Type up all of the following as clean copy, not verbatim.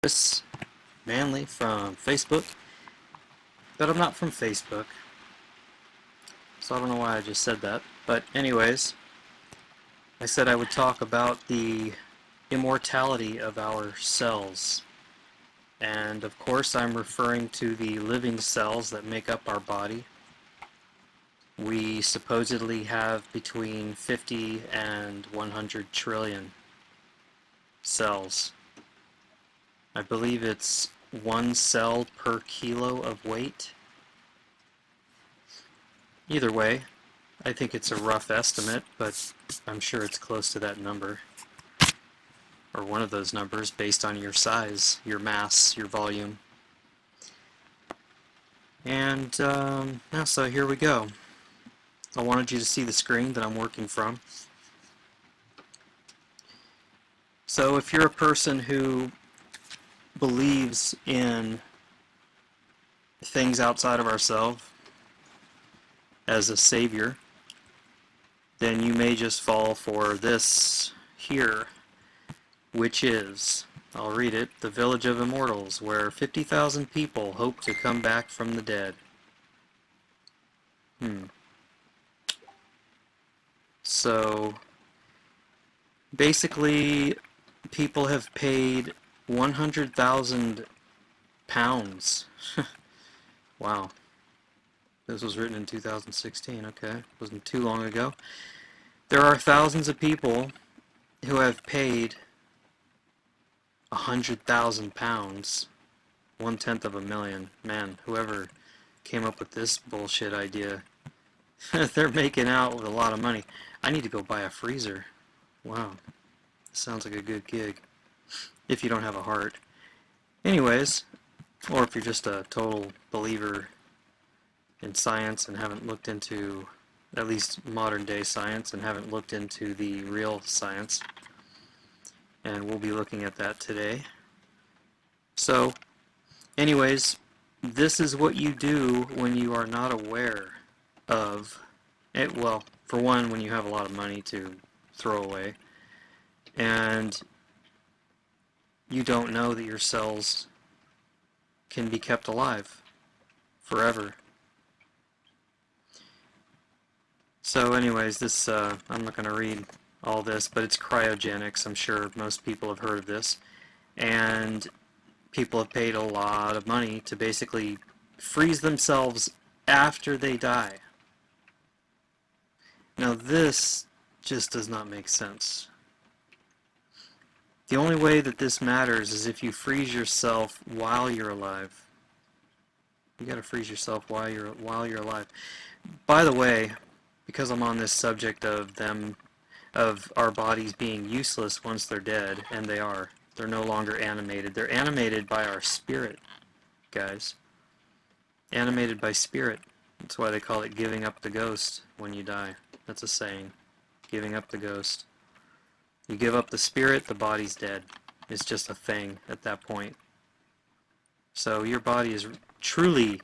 Chris Manley from Facebook, but I'm not from Facebook, so I don't know why I just said that. But anyways, I said I would talk about the immortality of our cells. And of course I'm referring to the living cells that make up our body. We supposedly have between 50 and 100 trillion cells. I believe it's 1 cell per kilo of weight. Either way, I think it's a rough estimate, but I'm sure it's close to that number. Or one of those numbers based on your size, your mass, your volume. And so here we go. I wanted you to see the screen that I'm working from. So if you're a person who believes in things outside of ourselves as a savior, then you may just fall for this here, which is, I'll read it, the Village of Immortals, where 50,000 people hope to come back from the dead. So, basically, people have paid 100,000 pounds. Wow. This was written in 2016, okay. Wasn't too long ago. There are thousands of people who have paid 100,000 pounds, 1/10 of a million. Man, whoever came up with this bullshit idea, they're making out with a lot of money. I need to go buy a freezer. Wow, sounds like a good gig. If you don't have a heart. Anyways, or if you're just a total believer in science and haven't looked into, at least modern day science, and haven't looked into the real science. And we'll be looking at that today. So, anyways, this is what you do when you are not aware of it. Well, for one, when you have a lot of money to throw away, and you don't know that your cells can be kept alive forever. So anyways, this, I'm not going to read all this, but it's cryogenics. I'm sure most people have heard of this. And people have paid a lot of money to basically freeze themselves after they die. Now this just does not make sense. The only way that this matters is if you freeze yourself while you're alive. You gotta freeze yourself while you're alive. By the way, because I'm on this subject of our bodies being useless once they're dead, and they are. They're no longer animated. They're animated by our spirit, guys. Animated by spirit. That's why they call it giving up the ghost when you die. That's a saying. Giving up the ghost. You give up the spirit, the body's dead. It's just a thing at that point. So your body is truly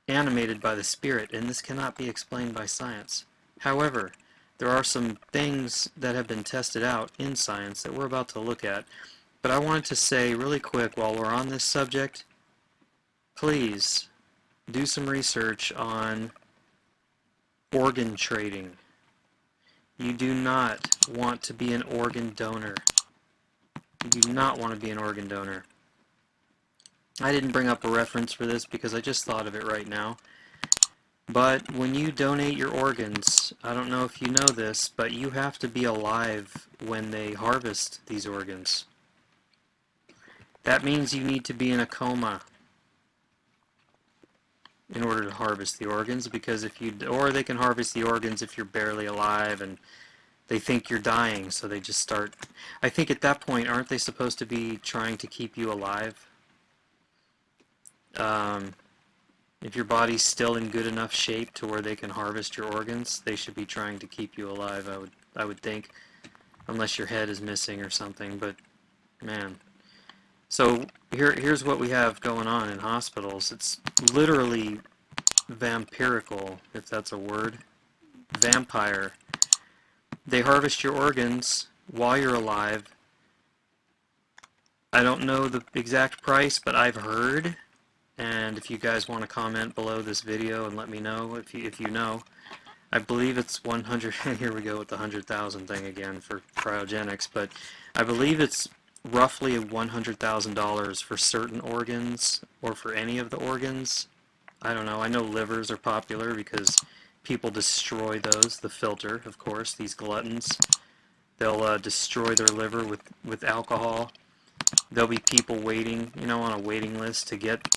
animated by the spirit, and this cannot be explained by science. However, there are some things that have been tested out in science that we're about to look at. But I wanted to say really quick while we're on this subject, please do some research on organ trading. You do not want to be an organ donor. You do not want to be an organ donor. I didn't bring up a reference for this because I just thought of it right now. But when you donate your organs, I don't know if you know this, but you have to be alive when they harvest these organs. That means you need to be in a coma in order to harvest the organs, because or they can harvest the organs if you're barely alive and they think you're dying, so they just start. I think at that point, aren't they supposed to be trying to keep you alive? If your body's still in good enough shape to where they can harvest your organs, they should be trying to keep you alive, I would think, unless your head is missing or something. But man, so here's what we have going on in hospitals. It's literally vampirical, if that's a word. Vampire. They harvest your organs while you're alive, I don't know the exact price, but I've heard, and if you guys want to comment below this video and let me know if you know, I believe it's 100, and here we go with the 100,000 thing again for cryogenics, but I believe it's roughly $100,000 for certain organs, or for any of the organs. I don't know. I know livers are popular because people destroy those, the filter, of course, these gluttons. They'll destroy their liver with alcohol. There'll be people waiting, on a waiting list to get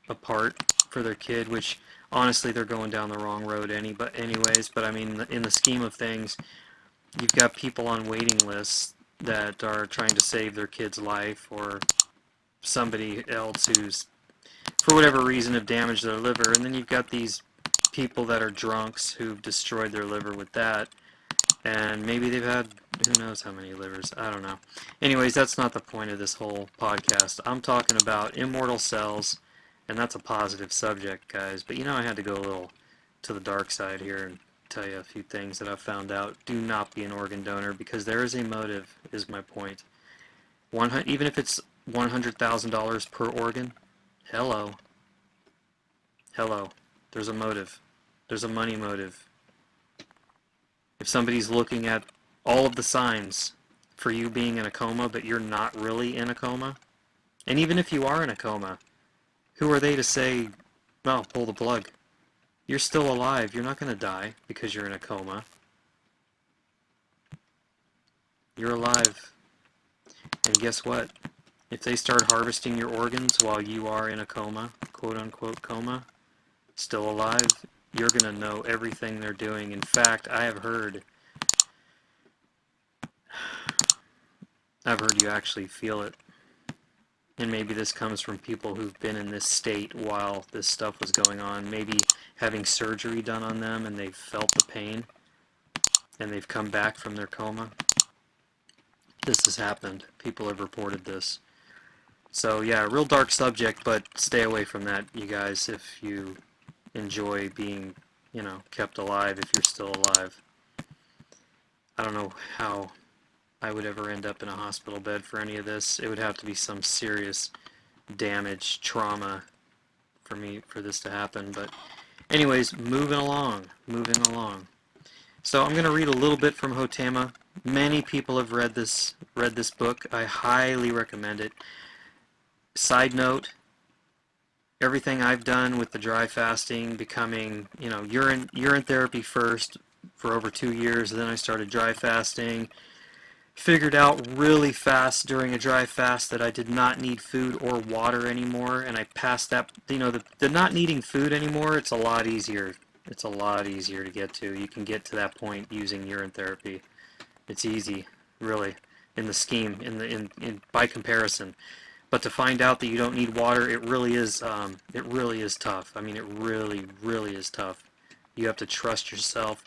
a part for their kid, which honestly they're going down the wrong road anyways, but I mean, in the scheme of things, you've got people on waiting lists that are trying to save their kid's life, or somebody else who's, for whatever reason, have damaged their liver, and then you've got these people that are drunks who've destroyed their liver with that, and maybe they've had who knows how many livers, I don't know. Anyways, that's not the point of this whole podcast. I'm talking about immortal cells, and that's a positive subject, guys, but I had to go a little to the dark side here and tell you a few things that I've found out. Do not be an organ donor, because there is a motive, is my point. Even if it's $100,000 per organ, hello, there's a motive. There's a money motive. If somebody's looking at all of the signs for you being in a coma, but you're not really in a coma, and even if you are in a coma, who are they to say, well, pull the plug? You're still alive. You're not going to die because you're in a coma. You're alive. And guess what? If they start harvesting your organs while you are in a coma, quote-unquote coma, still alive, you're going to know everything they're doing. In fact, I've heard you actually feel it. And maybe this comes from people who've been in this state while this stuff was going on, maybe having surgery done on them and they've felt the pain and they've come back from their coma. This has happened. People have reported this. So yeah, real dark subject, but stay away from that, you guys, if you enjoy being, kept alive, if you're still alive. I don't know how I would ever end up in a hospital bed for any of this. It would have to be some serious damage, trauma for this to happen. But anyways, moving along. So I'm going to read a little bit from Hotema. Many people have read this book. I highly recommend it. Side note, everything I've done with the dry fasting, becoming, urine therapy first for over 2 years, then I started dry fasting. Figured out really fast during a dry fast that I did not need food or water anymore, and I passed that, the not needing food anymore, it's a lot easier. It's a lot easier to get to. You can get to that point using urine therapy. It's easy, really, in the scheme, by comparison. But to find out that you don't need water, it really is tough. I mean, it really, really is tough. You have to trust yourself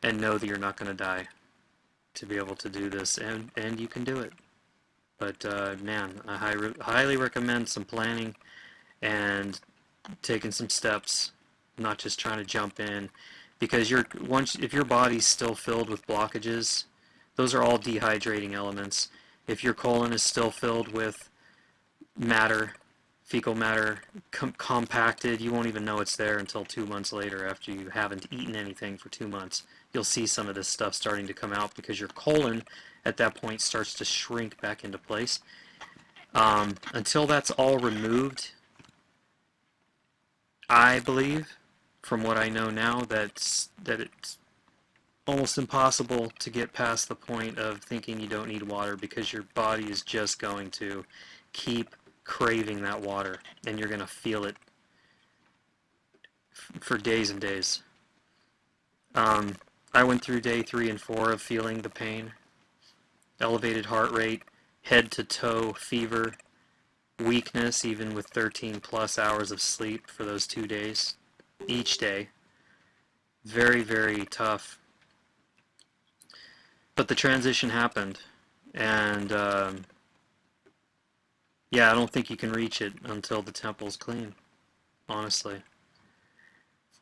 and know that you're not going to die to be able to do this, and you can do it. But man, I highly recommend some planning and taking some steps, not just trying to jump in, because if your body's still filled with blockages, those are all dehydrating elements. If your colon is still filled with matter, fecal matter, compacted, you won't even know it's there until 2 months later, after you haven't eaten anything for 2 months. You'll see some of this stuff starting to come out because your colon at that point starts to shrink back into place. Until that's all removed, I believe, from what I know now, that it's almost impossible to get past the point of thinking you don't need water, because your body is just going to keep craving that water, and you're going to feel it for days and days. I went through day 3 and 4 of feeling the pain, elevated heart rate, head to toe fever, weakness even with 13 plus hours of sleep for those 2 days, each day. Very, very tough. But the transition happened, and yeah, I don't think you can reach it until the temple's clean, honestly.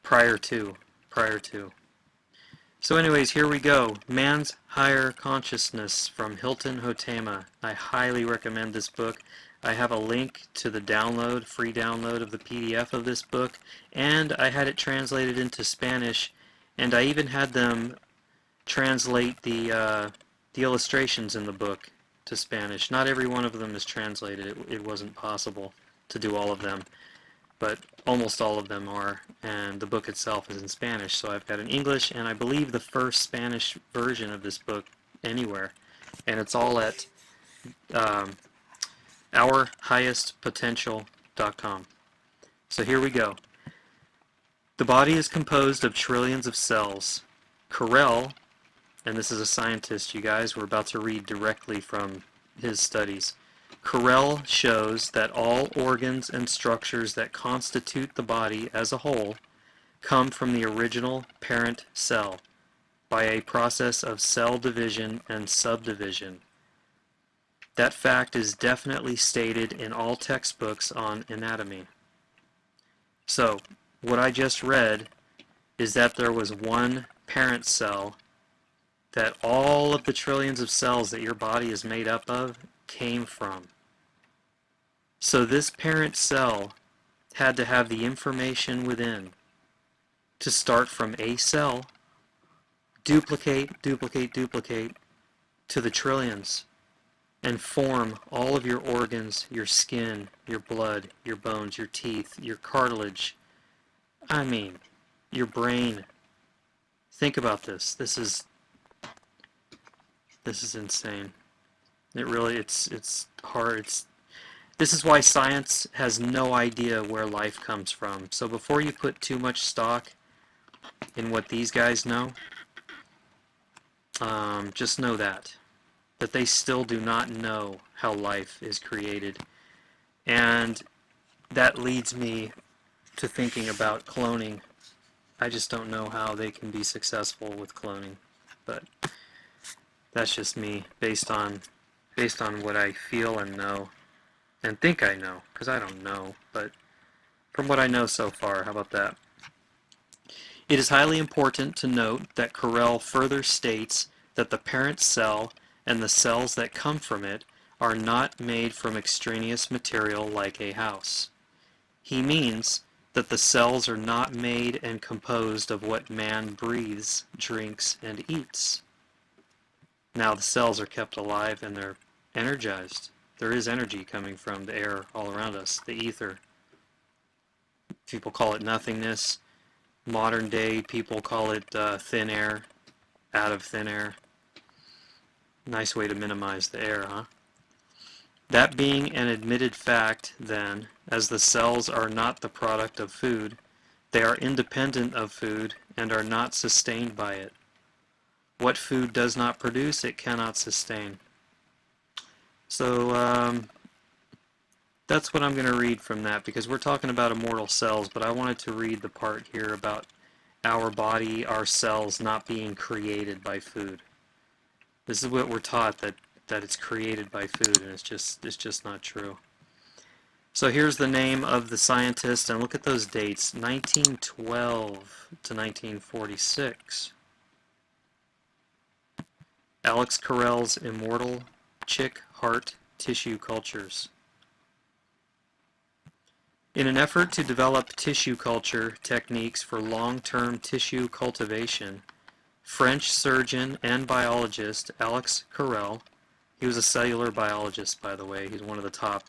Prior to. So anyways, here we go. Man's Higher Consciousness from Hilton Hotema. I highly recommend this book. I have a link to the download, free download of the PDF of this book, and I had it translated into Spanish, and I even had them translate the illustrations in the book to Spanish. Not every one of them is translated. It wasn't possible to do all of them, but almost all of them are, and the book itself is in Spanish. So I've got an English and I believe the first Spanish version of this book anywhere, and it's all at ourhighestpotential.com. So here we go. The body is composed of trillions of cells. Carell, and this is a scientist, you guys, we're about to read directly from his studies. Carell shows that all organs and structures that constitute the body as a whole come from the original parent cell by a process of cell division and subdivision. That fact is definitely stated in all textbooks on anatomy. So, what I just read is that there was one parent cell that all of the trillions of cells that your body is made up of came from. So this parent cell had to have the information within to start from a cell, duplicate, duplicate, duplicate, to the trillions, and form all of your organs, your skin, your blood, your bones, your teeth, your cartilage, I mean, your brain. Think about this. This is insane. It really, it's hard. This is why science has no idea where life comes from. So before you put too much stock in what these guys know, just know that they still do not know how life is created. And that leads me to thinking about cloning. I just don't know how they can be successful with cloning, but that's just me based on what I feel and know and think I know, because I don't know, but from what I know so far, how about that? It is highly important to note that Carell further states that the parent cell and the cells that come from it are not made from extraneous material like a house. He means that the cells are not made and composed of what man breathes, drinks, and eats. Now the cells are kept alive and they're energized. There is energy coming from the air all around us, the ether. People call it nothingness. Modern day people call it thin air, out of thin air. Nice way to minimize the air, huh? That being an admitted fact, then, as the cells are not the product of food, they are independent of food and are not sustained by it. What food does not produce, it cannot sustain. So that's what I'm going to read from that, because we're talking about immortal cells, but I wanted to read the part here about our body, our cells not being created by food. This is what we're taught, that it's created by food, and it's just not true. So here's the name of the scientist, and look at those dates, 1912 to 1946. Alex Carell's Immortal Chick Heart Tissue Cultures. In an effort to develop tissue culture techniques for long-term tissue cultivation, French surgeon and biologist Alex Carell, he was a cellular biologist, by the way, he's one of the top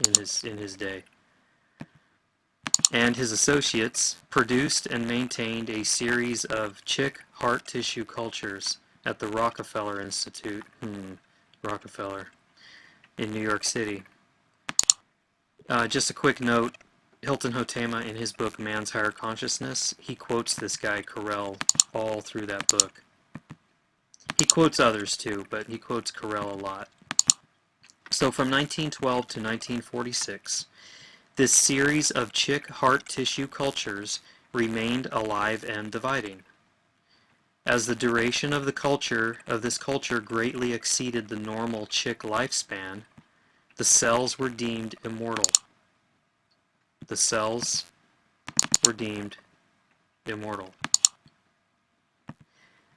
in his day, and his associates produced and maintained a series of chick heart tissue cultures at the Rockefeller Institute, Rockefeller, in New York City. Just a quick note, Hilton Hotema, in his book Man's Higher Consciousness, he quotes this guy Carell all through that book. He quotes others too, but he quotes Carell a lot. So from 1912 to 1946, this series of chick heart tissue cultures remained alive and dividing. As the duration of this culture greatly exceeded the normal chick lifespan, the cells were deemed immortal. The cells were deemed immortal.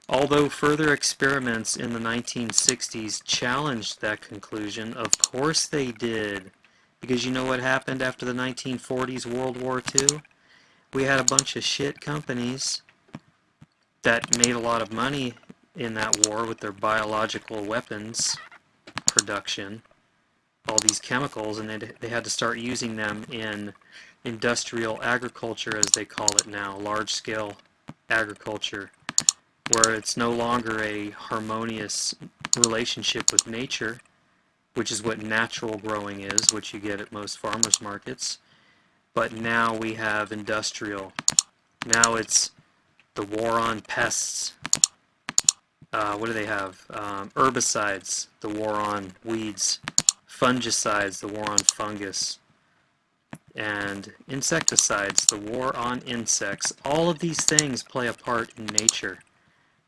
Although further experiments in the 1960s challenged that conclusion, of course they did. Because you know what happened after the 1940s World War II? We had a bunch of shit companies that made a lot of money in that war with their biological weapons production, all these chemicals, and they had to start using them in industrial agriculture, as they call it now, large-scale agriculture, where it's no longer a harmonious relationship with nature, which is what natural growing is, which you get at most farmers markets, but now we have industrial. Now it's the war on pests. What do they have? Herbicides, the war on weeds. Fungicides, the war on fungus. And insecticides, the war on insects. All of these things play a part in nature.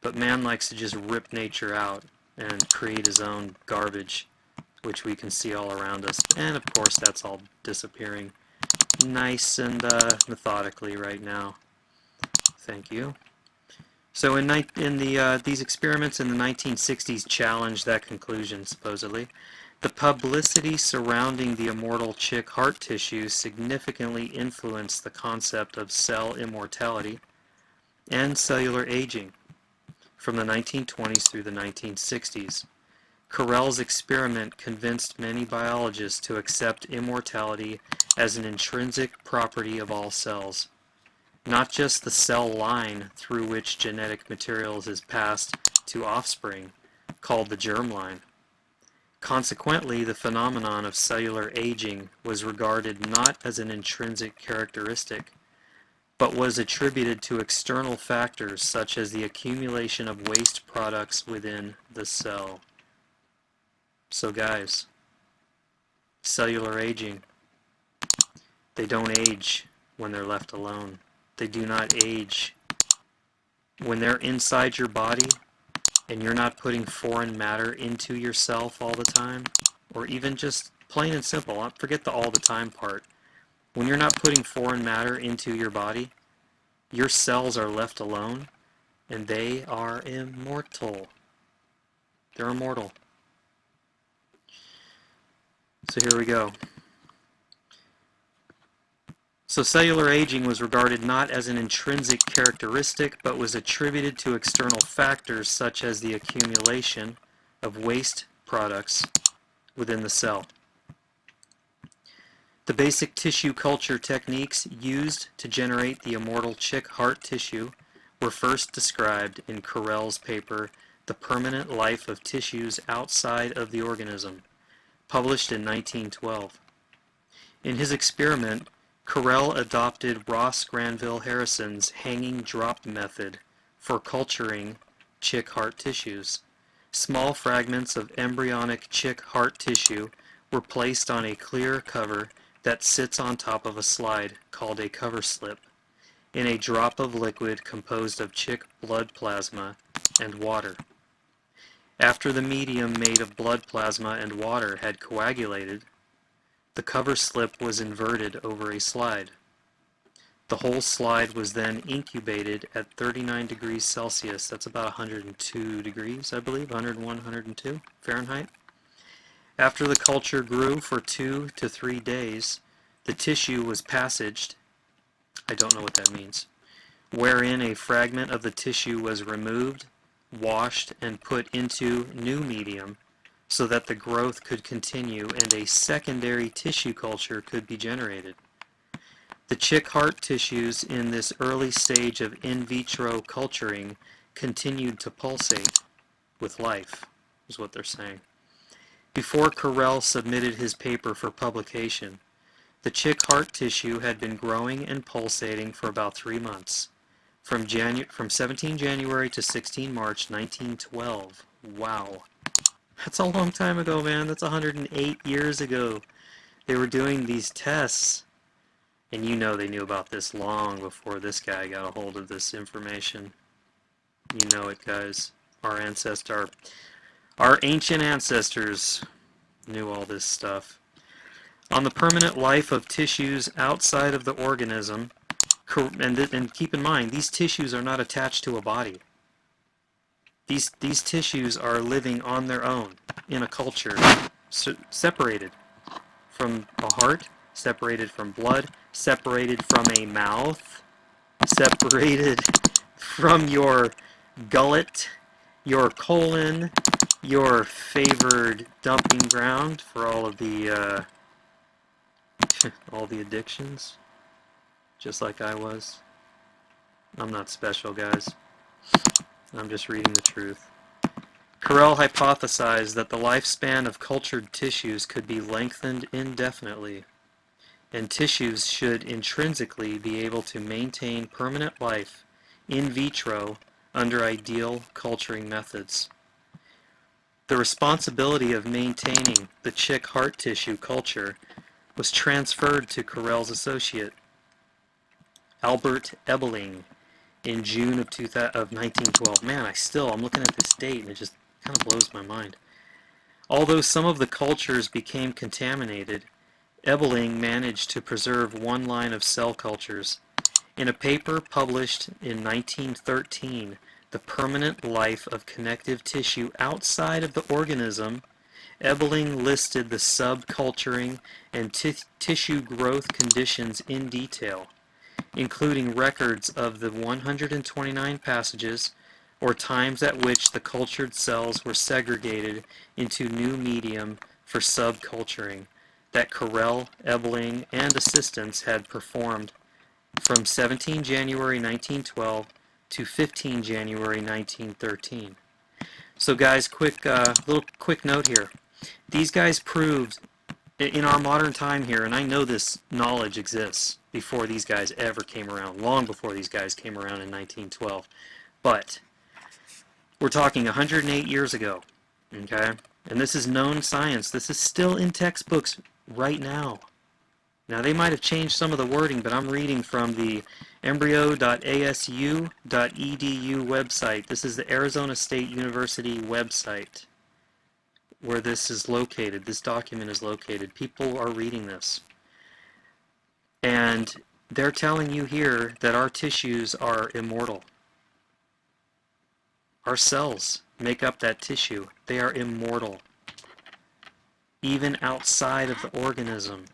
But man likes to just rip nature out and create his own garbage, which we can see all around us. And of course that's all disappearing nice and methodically right now. Thank you. So these experiments in the 1960s challenged that conclusion, supposedly. The publicity surrounding the immortal chick heart tissue significantly influenced the concept of cell immortality and cellular aging from the 1920s through the 1960s. Carrel's experiment convinced many biologists to accept immortality as an intrinsic property of all cells, not just the cell line through which genetic materials is passed to offspring, called the germline. Consequently, the phenomenon of cellular aging was regarded not as an intrinsic characteristic, but was attributed to external factors such as the accumulation of waste products within the cell. So guys, cellular aging, they don't age when they're left alone. They do not age. When they're inside your body and you're not putting foreign matter into yourself all the time, or even just plain and simple, forget the all the time part. When you're not putting foreign matter into your body, your cells are left alone and they are immortal. They're immortal. So here we go. So cellular aging was regarded not as an intrinsic characteristic, but was attributed to external factors such as the accumulation of waste products within the cell. The basic tissue culture techniques used to generate the immortal chick heart tissue were first described in Carrel's paper, The Permanent Life of Tissues Outside of the Organism, published in 1912. In his experiment, Carrel adopted Ross Granville Harrison's hanging drop method for culturing chick heart tissues. Small fragments of embryonic chick heart tissue were placed on a clear cover that sits on top of a slide called a cover slip in a drop of liquid composed of chick blood plasma and water. After the medium made of blood plasma and water had coagulated, the cover slip was inverted over a slide. The whole slide was then incubated at 39 degrees Celsius. That's about 102 degrees, I believe, 101, 102 Fahrenheit. After the culture grew for 2 to 3 days, the tissue was passaged, I don't know what that means, wherein a fragment of the tissue was removed, washed, and put into new medium so that the growth could continue and a secondary tissue culture could be generated. The chick heart tissues in this early stage of in vitro culturing continued to pulsate with life, is what they're saying. Before Carrel submitted his paper for publication, the chick heart tissue had been growing and pulsating for about 3 months, from 17 January to 16 March 1912. Wow. That's a long time ago, man. That's 108 years ago. They were doing these tests. And you know they knew about this long before this guy got a hold of this information. You know it, guys. Our ancient ancestors knew all this stuff. On the permanent life of tissues outside of the organism, and keep in mind, these tissues are not attached to a body. These tissues are living on their own in a culture, separated from a heart, separated from blood, separated from a mouth, separated from your gullet, your colon, your favored dumping ground for all of the all the addictions, just like I was. I'm not special, guys. I'm just reading the truth. Carrel hypothesized that the lifespan of cultured tissues could be lengthened indefinitely, and tissues should intrinsically be able to maintain permanent life in vitro under ideal culturing methods. The responsibility of maintaining the chick heart tissue culture was transferred to Carrel's associate, Albert Ebeling, in June of 1912. Man, I'm looking at this date and it just kind of blows my mind. Although some of the cultures became contaminated, Ebeling managed to preserve one line of cell cultures. In a paper published in 1913, The Permanent Life of Connective Tissue Outside of the Organism, Ebeling listed the subculturing and tissue growth conditions in detail, including records of the 129 passages or times at which the cultured cells were segregated into new medium for subculturing that Carrel, Ebeling, and assistants had performed from 17 January 1912 to 15 January 1913. So guys, little quick note here. These guys proved in our modern time here, and I know this knowledge exists before these guys ever came around, long before these guys came around in 1912, but we're talking 108 years ago, okay? And this is known science. This is still in textbooks right now. Now, they might have changed some of the wording, but I'm reading from the embryo.asu.edu website. This is the Arizona State University website where this is located. This document is located. People are reading this. And they're telling you here that our tissues are immortal. Our cells make up that tissue. They are immortal, even outside of the organism.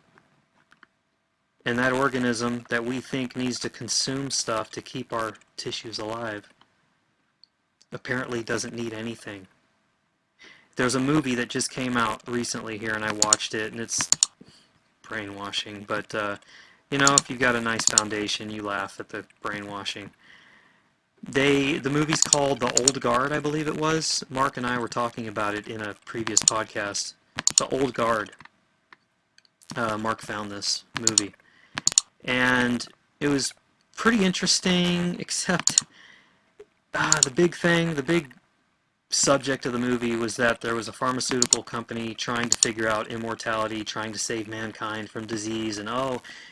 And that organism that we think needs to consume stuff to keep our tissues alive apparently doesn't need anything. There's a movie that just came out recently here, and I watched it, and it's brainwashing. But, you know, if you've got a nice foundation, you laugh at the brainwashing. The movie's called The Old Guard, I believe it was. Mark and I were talking about it in a previous podcast. The Old Guard. Mark found this movie. And it was pretty interesting, except the big subject of the movie was that there was a pharmaceutical company trying to figure out immortality, trying to save mankind from disease, and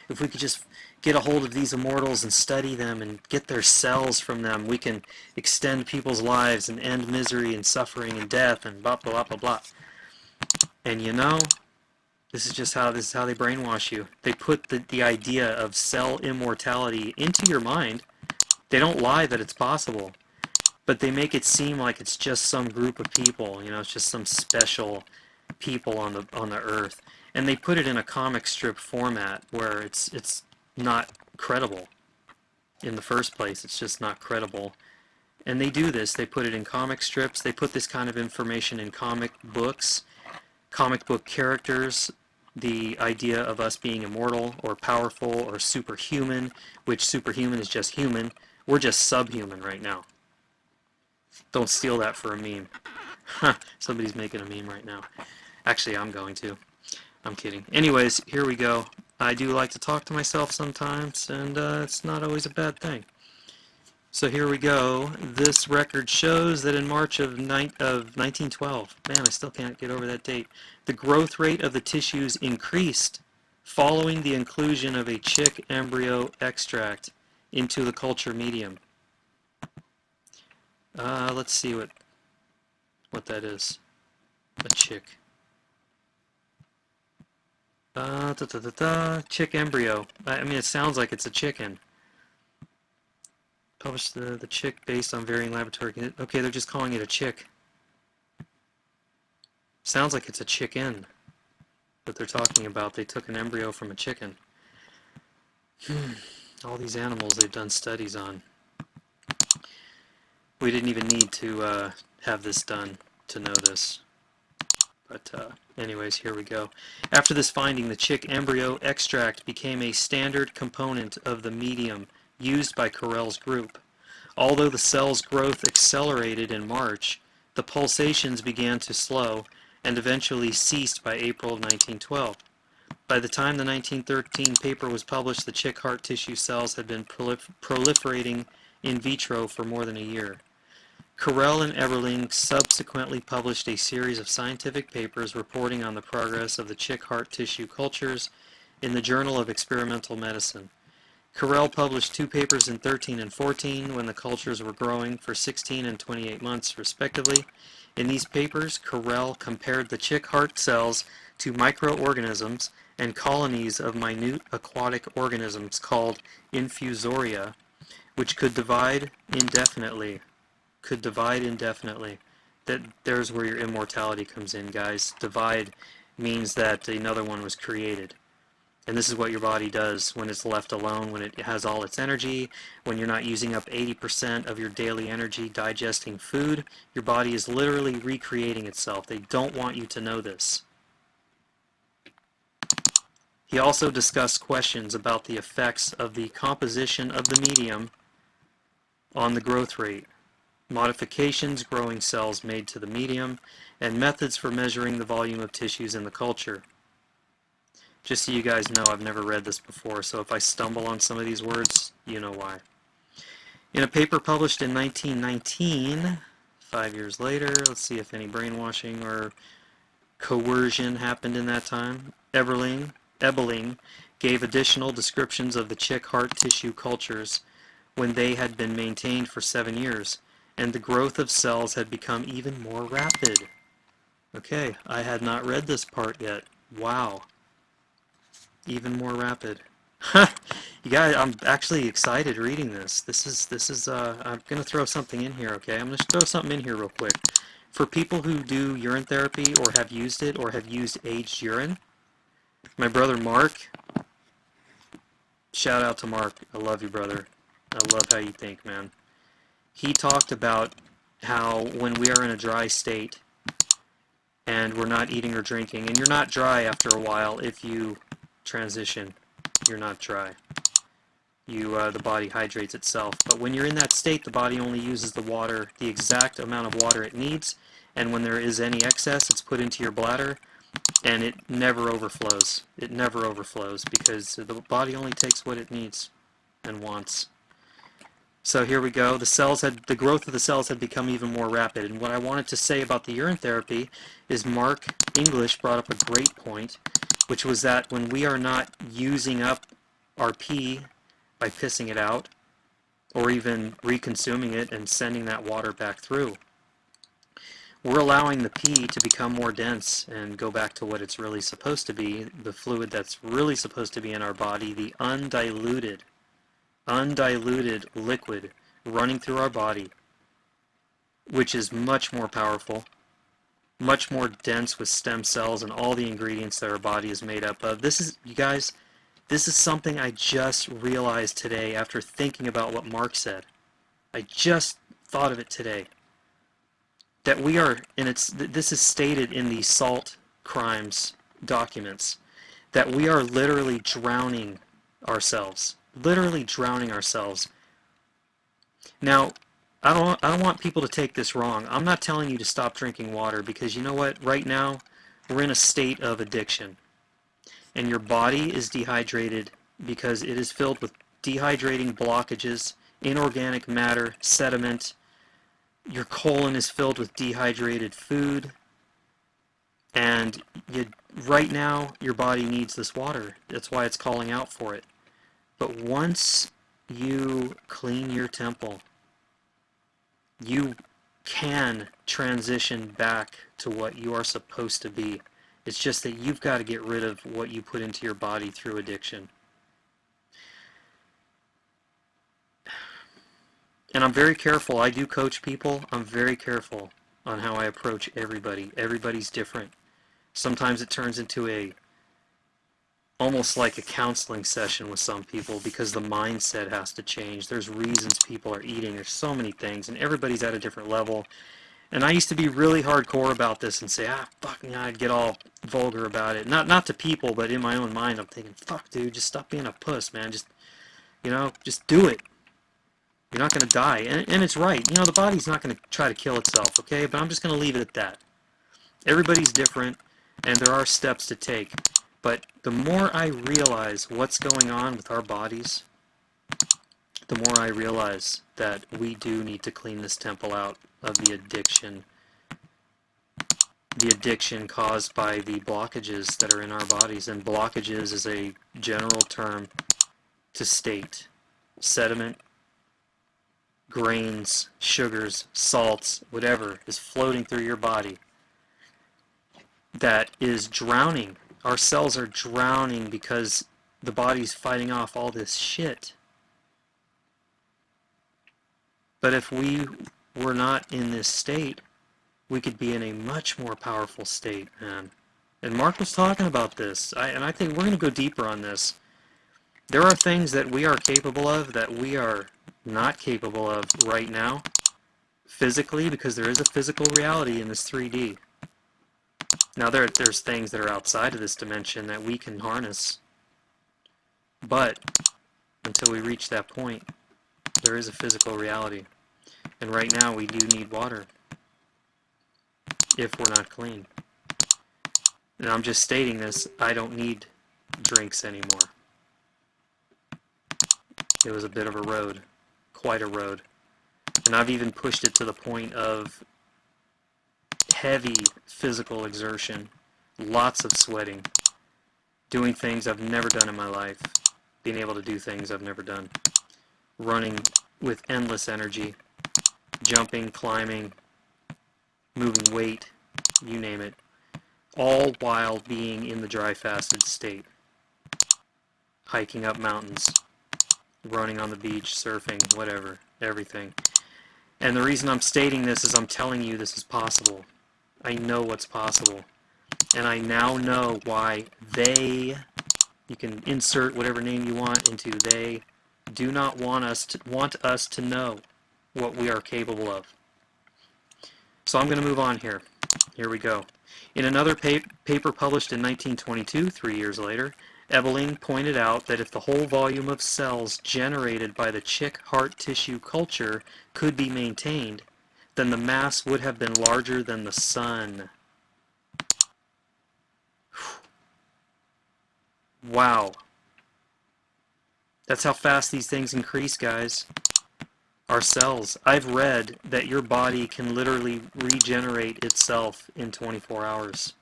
if we could just get a hold of these immortals and study them and get their cells from them, we can extend people's lives and end misery and suffering and death and blah, blah, blah, blah. And you know, this is how they brainwash you. They put the idea of cell immortality into your mind. They don't lie that it's possible, but they make it seem like it's just some group of people, you know, it's just some special people on the earth. And they put it in a comic strip format where it's not credible in the first place. It's just not credible. And they do this. They put it in comic strips. They put this kind of information in comic books, comic book characters, the idea of us being immortal or powerful or superhuman, which superhuman is just human. We're just subhuman right now. Don't steal that for a meme. Somebody's making a meme right now. Actually, I'm going to. I'm kidding. Anyways, here we go. I do like to talk to myself sometimes, and it's not always a bad thing. So here we go. This record shows that in March of 1912, man, I still can't get over that date, the growth rate of the tissues increased following the inclusion of a chick embryo extract into the culture medium. Let's see what that is. A chick. Chick embryo. I mean, it sounds like it's a chicken. Published the chick based on varying laboratory. Okay, they're just calling it a chick. Sounds like it's a chicken that they're talking about. They took an embryo from a chicken. All these animals they've done studies on. We didn't even need to have this done to know this. But anyways, here we go. After this finding, the chick embryo extract became a standard component of the medium used by Carrel's group. Although the cell's growth accelerated in March, the pulsations began to slow and eventually ceased by April of 1912. By the time the 1913 paper was published, the chick heart tissue cells had been proliferating in vitro for more than a year. Carrel and Eberling subsequently published a series of scientific papers reporting on the progress of the chick heart tissue cultures in the Journal of Experimental Medicine. Carrel published 2 papers in 13 and 14 when the cultures were growing for 16 and 28 months, respectively. In these papers, Carrel compared the chick heart cells to microorganisms and colonies of minute aquatic organisms called infusoria, which could divide indefinitely. There's where your immortality comes in, guys. Divide means that another one was created. And this is what your body does when it's left alone, when it has all its energy, when you're not using up 80% of your daily energy digesting food. Your body is literally recreating itself. They don't want you to know this. He also discussed questions about the effects of the composition of the medium on the growth rate, modifications growing cells made to the medium, and methods for measuring the volume of tissues in the culture. Just so you guys know, I've never read this before, so if I stumble on some of these words, you know why. In a paper published in 1919, 5 years later, let's see if any brainwashing or coercion happened in that time, Eberling gave additional descriptions of the chick heart tissue cultures when they had been maintained for 7 years, and the growth of cells had become even more rapid. Okay, I had not read this part yet. Wow. Even more rapid. You guys, I'm actually excited reading this. This is I'm going to throw something in here, okay? I'm going to throw something in here real quick. For people who do urine therapy or have used it or have used aged urine, my brother Mark, shout out to Mark. I love you, brother. I love how you think, man. He talked about how when we are in a dry state and we're not eating or drinking, and you're not dry after a while if you transition, you're not dry. The body hydrates itself. But when you're in that state, the body only uses the water, the exact amount of water it needs, and when there is any excess, it's put into your bladder, and it never overflows. It never overflows because the body only takes what it needs and wants. So here we go. The growth of the cells had become even more rapid. And what I wanted to say about the urine therapy is Mark English brought up a great point, which was that when we are not using up our pee by pissing it out, or even reconsuming it and sending that water back through, we're allowing the pee to become more dense and go back to what it's really supposed to be, the fluid that's really supposed to be in our body, the undiluted liquid running through our body, which is much more powerful, much more dense with stem cells and all the ingredients that our body is made up of. This is, you guys, this is something I just realized today after thinking about what Mark said. I just thought of it today. That we are, and this is stated in the salt crimes documents, that we are literally drowning ourselves. Literally drowning ourselves. Now, I don't want people to take this wrong. I'm not telling you to stop drinking water because you know what? Right now, we're in a state of addiction. And your body is dehydrated because it is filled with dehydrating blockages, inorganic matter, sediment. Your colon is filled with dehydrated food. And right now, your body needs this water. That's why it's calling out for it. But once you clean your temple, you can transition back to what you are supposed to be. It's just that you've got to get rid of what you put into your body through addiction. And I'm very careful. I do coach people. I'm very careful on how I approach everybody. Everybody's different. Sometimes it turns into almost like a counseling session with some people because the mindset has to change. There's reasons people are eating. There's so many things, and everybody's at a different level. And I used to be really hardcore about this and say, fuck, I'd get all vulgar about it. Not to people, but in my own mind, I'm thinking, fuck, dude, just stop being a puss, man. Just do it. You're not going to die. And it's right. The body's not going to try to kill itself, okay? But I'm just going to leave it at that. Everybody's different, and there are steps to take. But the more I realize what's going on with our bodies, the more I realize that we do need to clean this temple out of the addiction caused by the blockages that are in our bodies. And blockages is a general term to state sediment, grains, sugars, salts, whatever is floating through your body that is drowning. Our cells are drowning because the body's fighting off all this shit. But if we were not in this state, we could be in a much more powerful state, man. And Mark was talking about this, and I think we're going to go deeper on this. There are things that we are capable of that we are not capable of right now, physically, because there is a physical reality in this 3D. Now there's things that are outside of this dimension that we can harness, but until we reach that point, there is a physical reality. And right now we do need water if we're not clean. And I'm just stating this, I don't need drinks anymore. It was a bit of a road, quite a road. And I've even pushed it to the point of heavy physical exertion, lots of sweating, doing things I've never done in my life, being able to do things I've never done, running with endless energy, jumping, climbing, moving weight, you name it, all while being in the dry fasted state, hiking up mountains, running on the beach, surfing, whatever, everything. And the reason I'm stating this is I'm telling you this is possible. I know what's possible. And I now know why you can insert whatever name you want into they, do not want us to know what we are capable of. So I'm going to move on here. Here we go. In another paper published in 1922, 3 years later, Ebeling pointed out that if the whole volume of cells generated by the chick heart tissue culture could be maintained, then the mass would have been larger than the sun. Wow. That's how fast these things increase, guys. Our cells. I've read that your body can literally regenerate itself in 24 hours.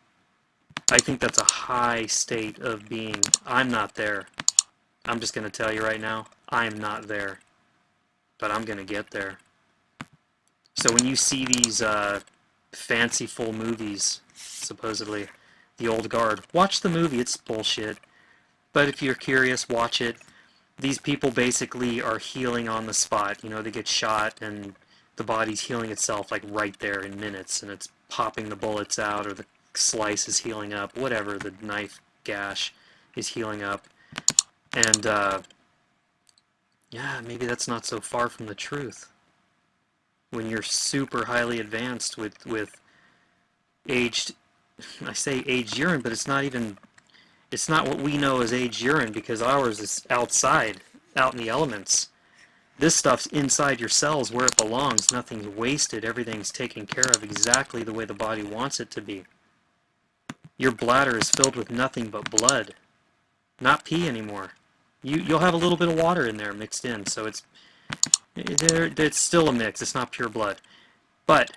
I think that's a high state of being. I'm not there. I'm just going to tell you right now, I'm not there. But I'm going to get there. So when you see these fanciful movies, supposedly, the old guard, watch the movie, it's bullshit. But if you're curious, watch it. These people basically are healing on the spot. They get shot and the body's healing itself like right there in minutes, and it's popping the bullets out, or the slice is healing up, whatever, the knife gash is healing up. And yeah, maybe that's not so far from the truth. When you're super highly advanced with aged, I say aged urine, but it's not what we know as aged urine, because ours is outside, out in the elements. This stuff's inside your cells where it belongs. Nothing's wasted. Everything's taken care of exactly the way the body wants it to be. Your bladder is filled with nothing but blood, not pee anymore. You'll have a little bit of water in there mixed in, so it's still a mix. It's not pure blood. But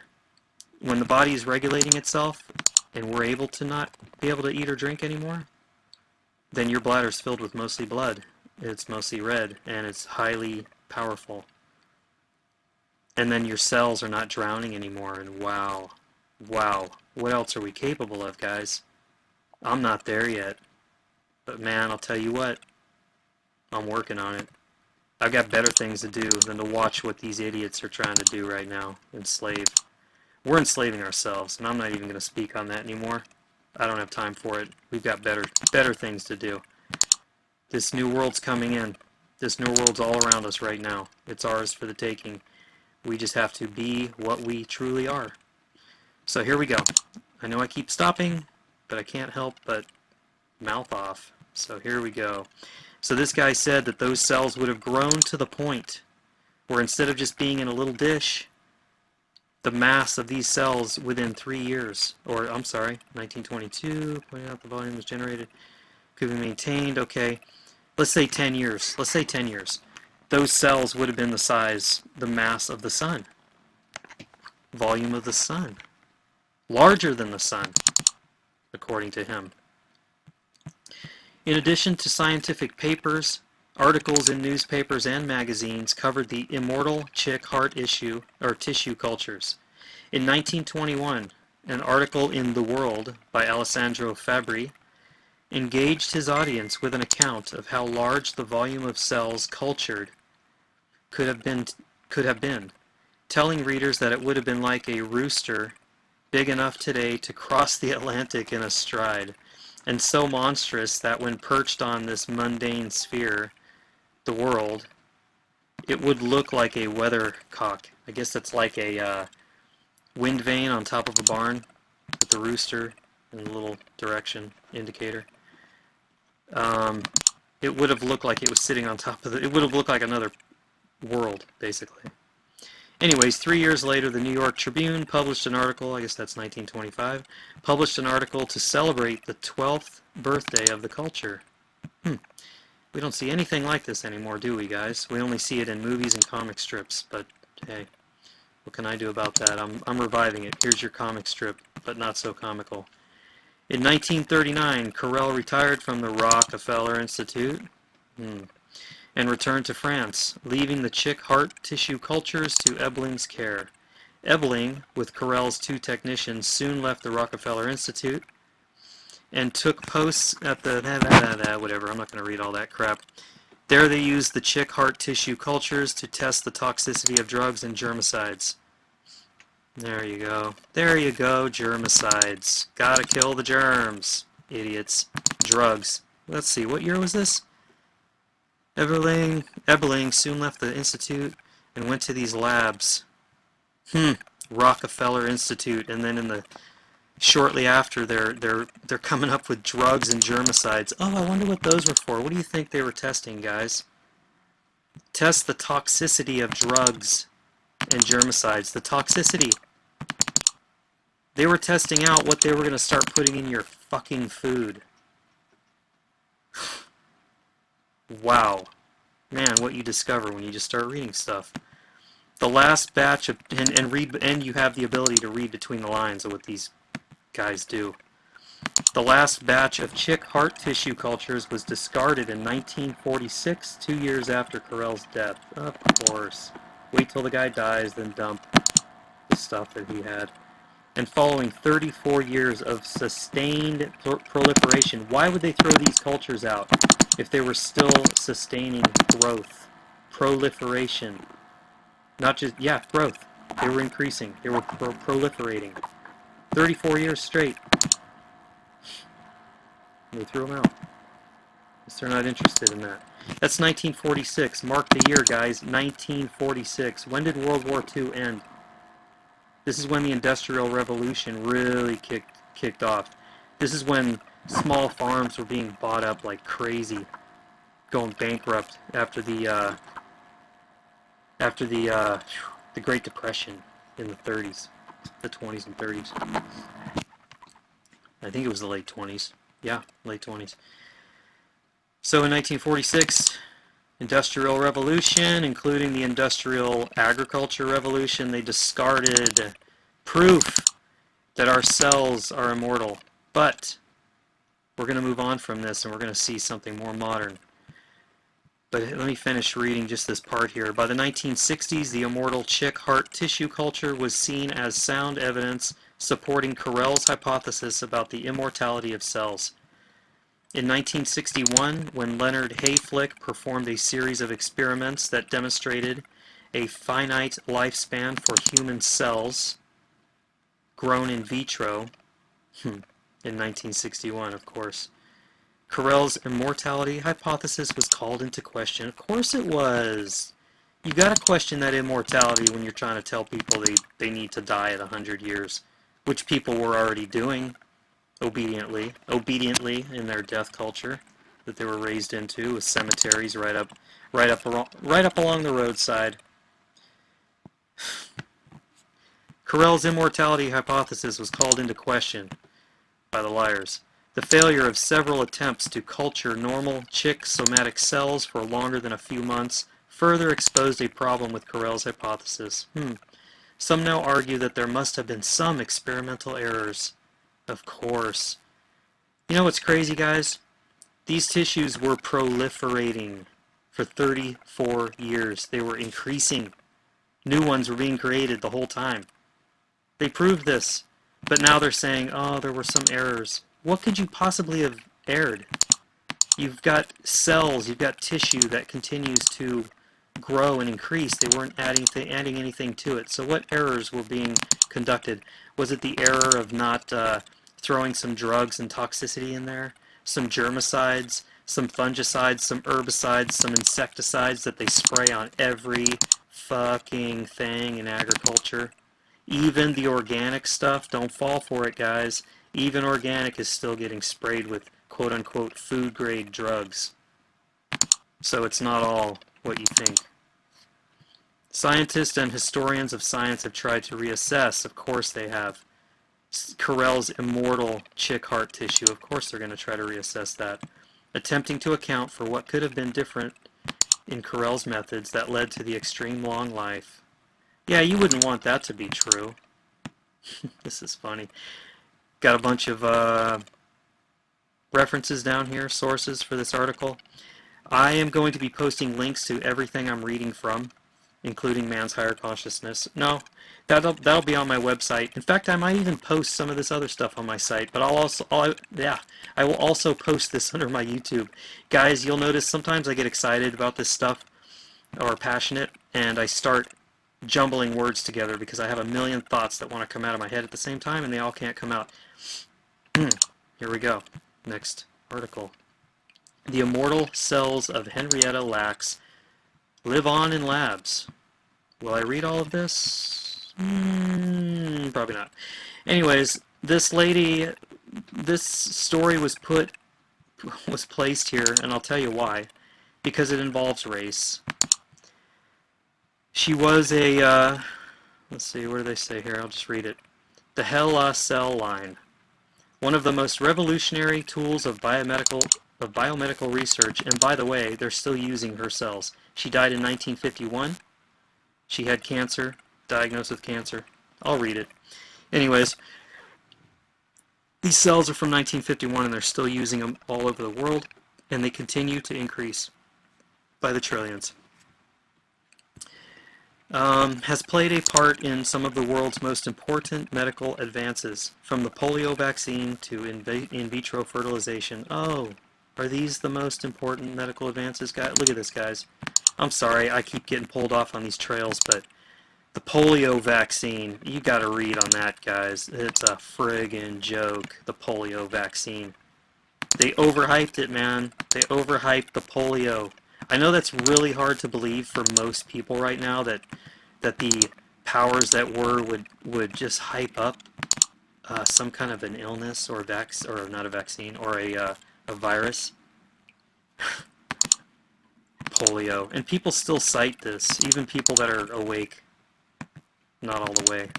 when the body is regulating itself and we're able to not be able to eat or drink anymore, then your bladder's filled with mostly blood. It's mostly red, and it's highly powerful. And then your cells are not drowning anymore, and wow, what else are we capable of, guys? I'm not there yet. But man, I'll tell you what, I'm working on it. I've got better things to do than to watch what these idiots are trying to do right now. Enslave. We're enslaving ourselves, and I'm not even going to speak on that anymore. I don't have time for it. We've got better things to do. This new world's coming in. This new world's all around us right now. It's ours for the taking. We just have to be what we truly are. So here we go. I know I keep stopping, but I can't help but mouth off. So here we go. So this guy said that those cells would have grown to the point where instead of just being in a little dish, the mass of these cells within 3 years, or I'm sorry, 1922, pointing out the volume was generated, could be maintained. Okay, let's say 10 years. Let's say 10 years. Those cells would have been the size, the mass of the sun. Volume of the sun. Larger than the sun, according to him. In addition to scientific papers, articles in newspapers and magazines covered the immortal chick heart issue or tissue cultures. In 1921, an article in The World by Alessandro Fabri engaged his audience with an account of how large the volume of cells cultured could have been, telling readers that it would have been like a rooster big enough today to cross the Atlantic in a stride, and so monstrous that when perched on this mundane sphere, the world, it would look like a weathercock. I guess that's like a wind vane on top of a barn with the rooster and a little direction indicator. It would have looked like it was sitting on top of it would have looked like another world, basically. Anyways, 3 years later, the New York Tribune published an article, I guess that's 1925, published an article to celebrate the 12th birthday of the culture. We don't see anything like this anymore, do we, guys? We only see it in movies and comic strips, but hey, what can I do about that? I'm reviving it. Here's your comic strip, but not so comical. In 1939, Carrel retired from the Rockefeller Institute and returned to France, leaving the chick heart tissue cultures to Ebling's care. Ebling, with Carrel's 2 technicians, soon left the Rockefeller Institute and took posts at the whatever, I'm not going to read all that crap. There they used the chick heart tissue cultures to test the toxicity of drugs and germicides. There you go. There you go, germicides. Gotta kill the germs, idiots. Drugs. Let's see, what year was this? Ebeling soon left the institute and went to these labs. Rockefeller Institute, and then shortly after they're coming up with drugs and germicides. Oh, I wonder what those were for. What do you think they were testing, guys? Test the toxicity of drugs and germicides. The toxicity. They were testing out what they were going to start putting in your fucking food. Wow. Man, what you discover when you just start reading stuff. The last batch of and you have the ability to read between the lines of what these guys do. The last batch of chick heart tissue cultures was discarded in 1946, 2 years after Carrel's death. Of course. Wait till the guy dies, then dump the stuff that he had. And following 34 years of sustained proliferation, why would they throw these cultures out if they were still sustaining growth? Proliferation. Not just, growth. They were increasing. They were proliferating. 34 years straight. They threw them out. Because they're not interested in that. That's 1946. Mark the year, guys. 1946. When did World War II end? This is when the Industrial Revolution really kicked off. This is when small farms were being bought up like crazy, going bankrupt after the Great Depression in the 30s, the 20s and 30s. I think it was the late 20s. Yeah, late 20s. So in 1946, Industrial Revolution, including the Industrial Agriculture Revolution, they discarded proof that our cells are immortal. But we're going to move on from this and we're going to see something more modern. But let me finish reading just this part here. By the 1960s, the immortal chick heart tissue culture was seen as sound evidence supporting Carrel's hypothesis about the immortality of cells. In 1961, when Leonard Hayflick performed a series of experiments that demonstrated a finite lifespan for human cells grown in vitro, in 1961, of course, Carrel's immortality hypothesis was called into question. Of course it was. You gotta question that immortality when you're trying to tell people they need to die at 100 years, which people were already doing obediently in their death culture that they were raised into, with cemeteries right up along the roadside. Carrel's immortality hypothesis was called into question by the liars. The failure of several attempts to culture normal chick somatic cells for longer than a few months further exposed a problem with Carrel's hypothesis. Some now argue that there must have been some experimental errors. Of course. You know what's crazy, guys? These tissues were proliferating for 34 years. They were increasing. New ones were being created the whole time. They proved this, but now they're saying, oh, there were some errors. What could you possibly have erred? You've got cells, you've got tissue that continues to grow and increase. They weren't adding anything to it. So what errors were being conducted? Was it the error of not throwing some drugs and toxicity in there? Some germicides, some fungicides, some herbicides, some insecticides that they spray on every fucking thing in agriculture? Even the organic stuff, don't fall for it, guys. Even organic is still getting sprayed with quote-unquote food-grade drugs. So it's not all what you think. Scientists and historians of science have tried to reassess. Of course they have. Carrel's immortal chick heart tissue. Of course they're going to try to reassess that. Attempting to account for what could have been different in Carrel's methods that led to the extreme long life. Yeah, you wouldn't want that to be true. This is funny. Got a bunch of references down here, sources for this article. I am going to be posting links to everything I'm reading from, including Man's Higher Consciousness. No, that'll be on my website. In fact, I might even post some of this other stuff on my site, but I will also post this under my YouTube. Guys, you'll notice sometimes I get excited about this stuff, or passionate, and I start jumbling words together because I have a million thoughts that want to come out of my head at the same time, and they all can't come out. Here we go. Next article. The immortal cells of Henrietta Lacks live on in labs. Will I read all of this? Probably not. Anyways, this lady, this story was placed here, and I'll tell you why. Because it involves race. She was a, let's see, what do they say here? I'll just read it. The HeLa cell line. One of the most revolutionary tools of biomedical research, and by the way, they're still using her cells. She died in 1951. She had cancer, diagnosed with cancer. I'll read it. Anyways, these cells are from 1951 and they're still using them all over the world, and they continue to increase by the trillions. Has played a part in some of the world's most important medical advances, from the polio vaccine to in vitro fertilization. Oh, are these the most important medical advances, guys? Look at this, guys. I'm sorry, I keep getting pulled off on these trails, but the polio vaccine, you gotta read on that, guys. It's a friggin' joke, the polio vaccine. They overhyped it, man. They overhyped the polio. I know that's really hard to believe for most people right now, that the powers that were would just hype up some kind of an illness or not a vaccine, or a virus. Polio. And people still cite this, even people that are awake. Not all the way.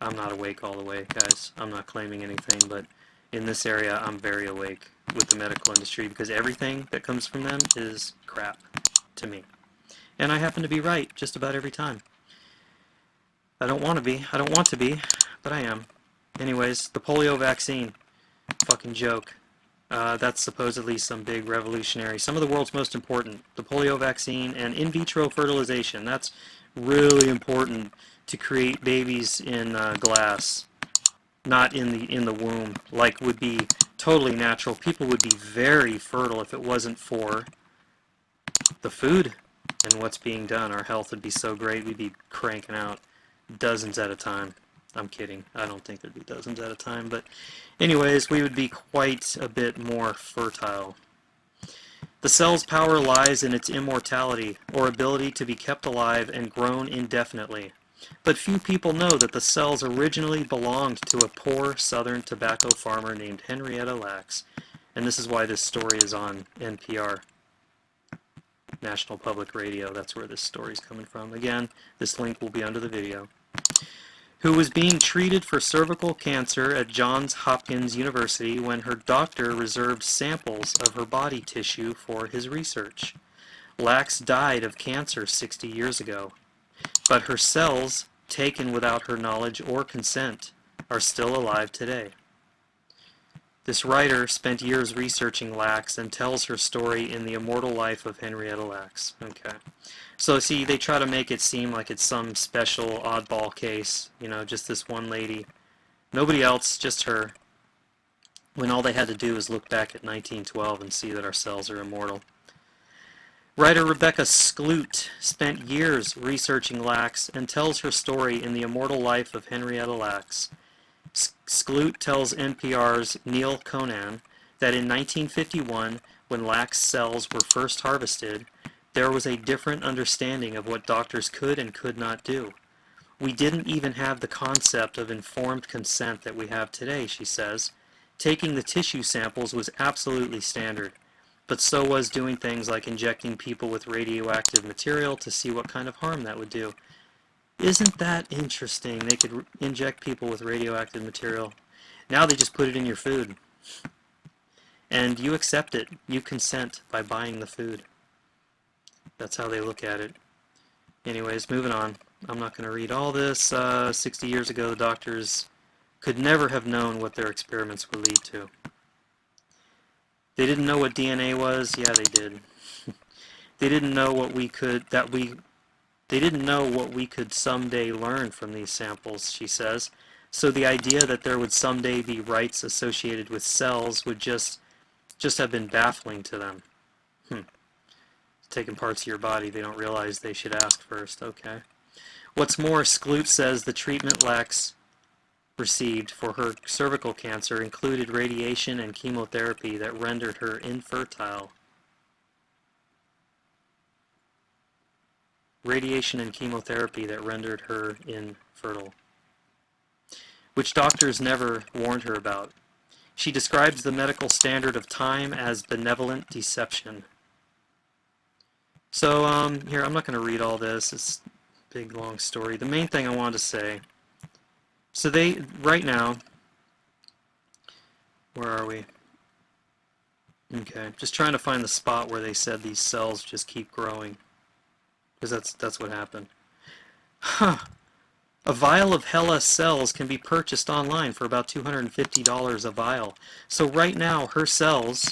I'm not awake all the way, guys. I'm not claiming anything, but in this area I'm very awake with the medical industry, because everything that comes from them is crap to me. And I happen to be right just about every time. I don't want to be, but I am. Anyways, the polio vaccine, fucking joke. That's supposedly some big revolutionary, some of the world's most important. The polio vaccine and in vitro fertilization, that's really important to create babies in glass. not in the womb, like would be totally natural. People would be very fertile if it wasn't for the food and what's being done. Our health would be so great, we'd be cranking out dozens at a time. I'm kidding. I don't think there'd be dozens at a time, but anyways, we would be quite a bit more fertile. The cell's power lies in its immortality, or ability to be kept alive and grown indefinitely. But few people know that the cells originally belonged to a poor southern tobacco farmer named Henrietta Lacks, and this is why this story is on NPR, National Public Radio. That's where this story is coming from. Again, this link will be under the video. Who was being treated for cervical cancer at Johns Hopkins University when her doctor reserved samples of her body tissue for his research. Lacks died of cancer 60 years ago, but her cells, taken without her knowledge or consent, are still alive today. This writer spent years researching Lacks and tells her story in The Immortal Life of Henrietta Lacks. Okay. So see, they try to make it seem like it's some special oddball case, you know, just this one lady. Nobody else, just her. When all they had to do was look back at 1912 and see that our cells are immortal. Writer Rebecca Skloot spent years researching Lacks and tells her story in The Immortal Life of Henrietta Lacks. Skloot tells NPR's Neil Conan that in 1951, when Lacks cells were first harvested, there was a different understanding of what doctors could and could not do. We didn't even have the concept of informed consent that we have today, she says. Taking the tissue samples was absolutely standard, but so was doing things like injecting people with radioactive material to see what kind of harm that would do. Isn't that interesting? They could inject people with radioactive material. Now they just put it in your food. And you accept it. You consent by buying the food. That's how they look at it. Anyways, moving on. I'm not going to read all this. 60 years ago, the doctors could never have known what their experiments would lead to. They didn't know what DNA was. Yeah, they did. They didn't know what we could someday learn from these samples, she says. So the idea that there would someday be rights associated with cells would just have been baffling to them. Taking parts of your body, they don't realize they should ask first. Okay. What's more, Skloot says the treatment Lacks received for her cervical cancer included radiation and chemotherapy that rendered her infertile. Radiation and chemotherapy that rendered her infertile, which doctors never warned her about. She describes the medical standard of time as benevolent deception. So, here, I'm not going to read all this. It's a big, long story. The main thing I wanted to say, so right now, where are we? Okay, just trying to find the spot where they said these cells just keep growing. Because that's what happened. Huh. A vial of HeLa cells can be purchased online for about $250 a vial. So right now, her cells,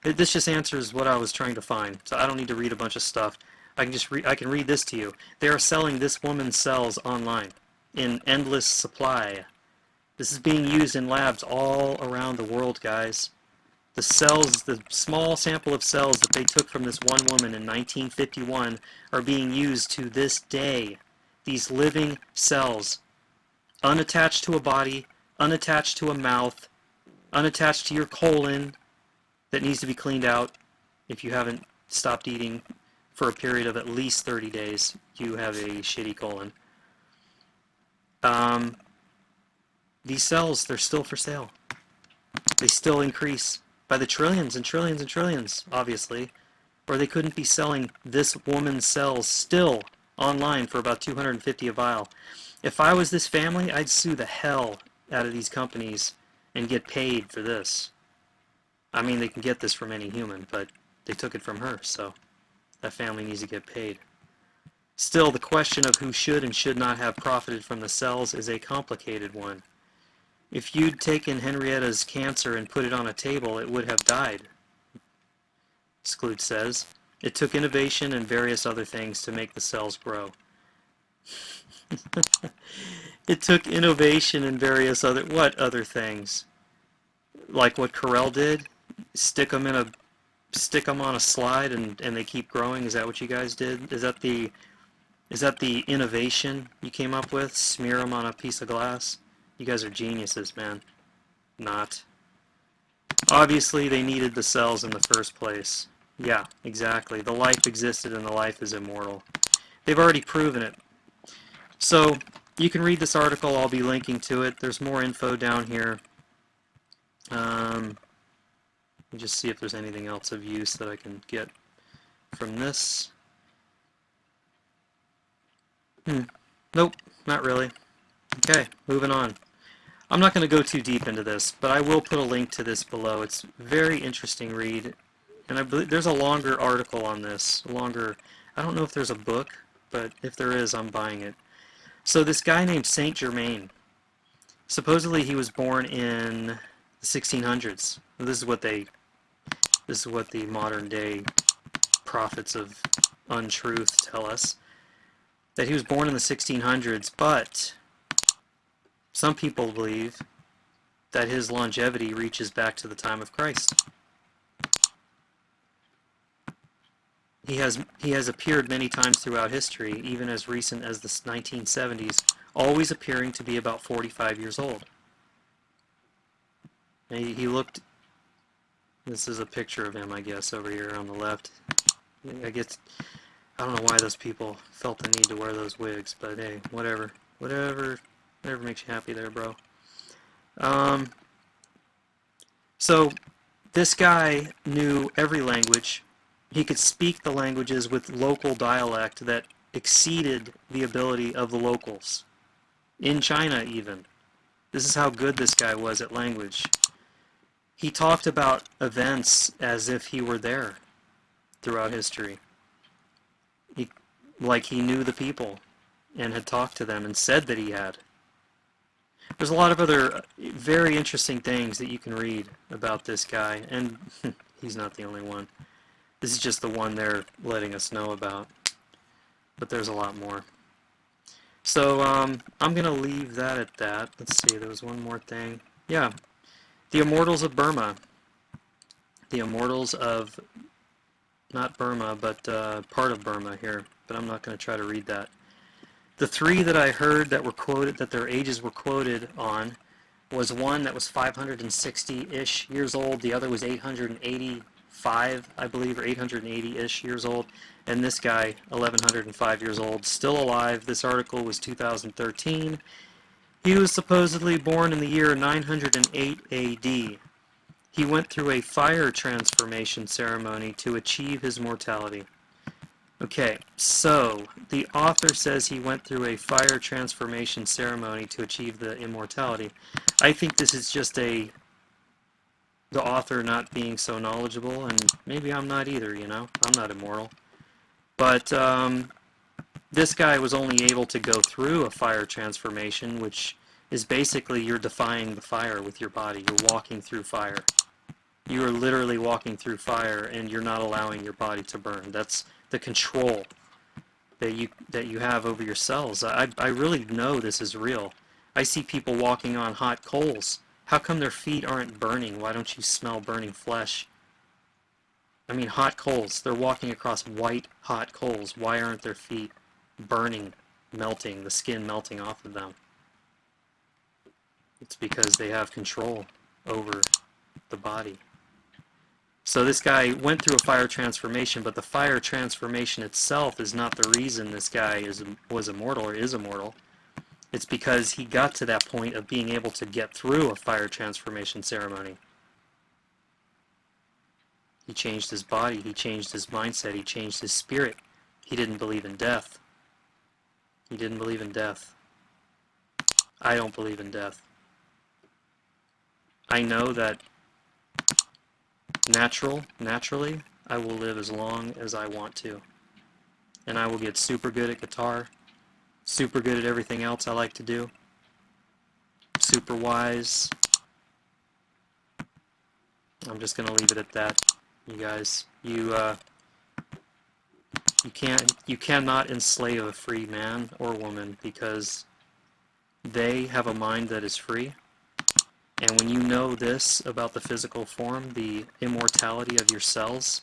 this just answers what I was trying to find. So I don't need to read a bunch of stuff. I can read this to you. They are selling this woman's cells online in endless supply. This is being used in labs all around the world, guys. The cells, the small sample of cells that they took from this one woman in 1951 are being used to this day. These living cells, unattached to a body, unattached to a mouth, unattached to your colon that needs to be cleaned out. If you haven't stopped eating for a period of at least 30 days, you have a shitty colon. These cells, they're still for sale. They still increase by the trillions and trillions and trillions, obviously, or they couldn't be selling this woman's cells still online for about $250 a vial. If I was this family, I'd sue the hell out of these companies and get paid for this. I mean, they can get this from any human, but they took it from her, so that family needs to get paid. Still, the question of who should and should not have profited from the cells is a complicated one. If you'd taken Henrietta's cancer and put it on a table, it would have died, Skloot says. It took innovation and various other things to make the cells grow. It took innovation and various other, what other things? Like what Carell did? Stick them in a, stick them on a slide and they keep growing? Is that what you guys did? Is that the innovation you came up with? Smear them on a piece of glass? You guys are geniuses, man. Not. Obviously, they needed the cells in the first place. Yeah, exactly. The life existed and the life is immortal. They've already proven it. So, you can read this article. I'll be linking to it. There's more info down here. Let me just see if there's anything else of use that I can get from this. Nope, not really. Okay, moving on. I'm not going to go too deep into this, but I will put a link to this below. It's a very interesting read, and I believe there's a longer article on this. I don't know if there's a book, but if there is, I'm buying it. So this guy named Saint Germain, supposedly he was born in the 1600s. This is what the modern day prophets of untruth tell us, that he was born in the 1600s, but some people believe that his longevity reaches back to the time of Christ. He has appeared many times throughout history, even as recent as the 1970s, always appearing to be about 45 years old. He looked, this is a picture of him, I guess, over here on the left. I don't know why those people felt the need to wear those wigs, but hey, whatever makes you happy there, bro. So this guy knew every language. He could speak the languages with local dialect that exceeded the ability of the locals. In China, even. This is how good this guy was at language. He talked about events as if he were there throughout history. Like he knew the people and had talked to them and said that he had. There's a lot of other very interesting things that you can read about this guy, and he's not the only one. This is just the one they're letting us know about, but there's a lot more. So I'm going to leave that at that. Let's see, there was one more thing. Yeah, the Immortals of Burma. The Immortals of, not Burma, but part of Burma here, but I'm not going to try to read that. The three that I heard that were quoted, that their ages were quoted on, was one that was 560-ish years old, the other was 885, I believe, or 880-ish years old, and this guy, 1105 years old, still alive. This article was 2013. He was supposedly born in the year 908 AD. He went through a fire transformation ceremony to achieve his mortality. Okay, so the author says he went through a fire transformation ceremony to achieve the immortality. I think this is just the author not being so knowledgeable, and maybe I'm not either, you know? I'm not immortal. But this guy was only able to go through a fire transformation, which is basically you're defying the fire with your body. You're walking through fire. You are literally walking through fire, and you're not allowing your body to burn. That's the control that you have over your cells. I really know this is real. I see people walking on hot coals. How come their feet aren't burning? Why don't you smell burning flesh? I mean, hot coals. They're walking across white, hot coals. Why aren't their feet burning, melting, the skin melting off of them? It's because they have control over the body. So this guy went through a fire transformation, but the fire transformation itself is not the reason this guy was immortal or is immortal. It's because he got to that point of being able to get through a fire transformation ceremony. He changed his body, he changed his mindset, he changed his spirit. He didn't believe in death. He didn't believe in death. I don't believe in death. I know that naturally, I will live as long as I want to. And I will get super good at guitar, super good at everything else I like to do, super wise. I'm just going to leave it at that, you guys. You You cannot enslave a free man or woman, because they have a mind that is free. And when you know this about the physical form, the immortality of your cells,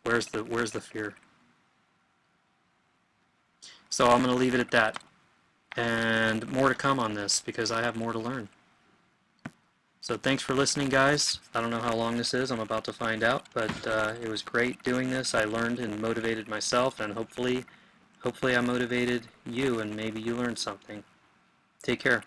where's the fear? So I'm going to leave it at that. And more to come on this, because I have more to learn. So thanks for listening, guys. I don't know how long this is. I'm about to find out, but it was great doing this. I learned and motivated myself, and hopefully I motivated you, and maybe you learned something. Take care.